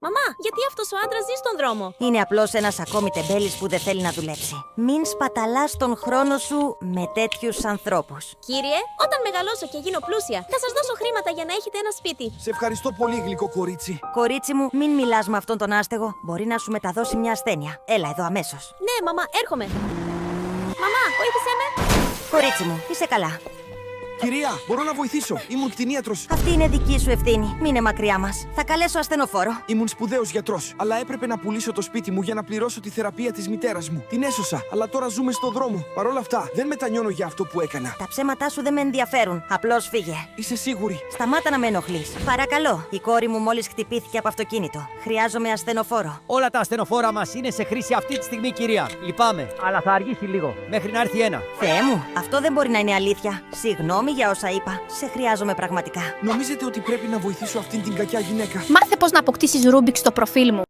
Μαμά, γιατί αυτός ο άντρας ζει στον δρόμο? Είναι απλώς ένας ακόμη τεμπέλης που δεν θέλει να δουλέψει. Μην σπαταλάς τον χρόνο σου με τέτοιους ανθρώπους. Κύριε, όταν μεγαλώσω και γίνω πλούσια, θα σας δώσω χρήματα για να έχετε ένα σπίτι. Σε ευχαριστώ πολύ, γλυκό κορίτσι. Κορίτσι μου, μην μιλάς με αυτόν τον άστεγο. Μπορεί να σου μεταδώσει μια ασθένεια. Έλα εδώ αμέσως. Ναι, μαμά, έρχομαι. Μαμά, βοήθησέ με. Κορίτσι μου, είσαι καλά. Κυρία, μπορώ να βοηθήσω. Ήμουν κτηνίατρος. Αυτή είναι δική σου ευθύνη. Μείνε μακριά μας. Θα καλέσω ασθενοφόρο. Ήμουν σπουδαίος γιατρός. Αλλά έπρεπε να πουλήσω το σπίτι μου για να πληρώσω τη θεραπεία της μητέρας μου. Την έσωσα, αλλά τώρα ζούμε στον δρόμο. Παρ' όλα αυτά, δεν μετανιώνω για αυτό που έκανα. Τα ψέματά σου δεν με ενδιαφέρουν. Απλώς φύγε. Είσαι σίγουρη? Σταμάτα να με ενοχλείς. Παρακαλώ. Η κόρη μου μόλις χτυπήθηκε από αυτοκίνητο. Χρειάζομαι ασθενοφόρο. Όλα τα ασθενοφόρα μας είναι σε χρήση αυτή τη στιγμή, κυρία. Λυπάμαι, αλλά θα αργήσει λίγο, μέχρι να έρθει ένα. Θεέ μου, αυτό δεν μπορεί να είναι αλήθεια. Συγγνώμη για όσα είπα. Σε χρειάζομαι πραγματικά. Νομίζετε ότι πρέπει να βοηθήσω αυτήν την κακιά γυναίκα? Μάθε πώς να αποκτήσεις Rubik στο προφίλ μου.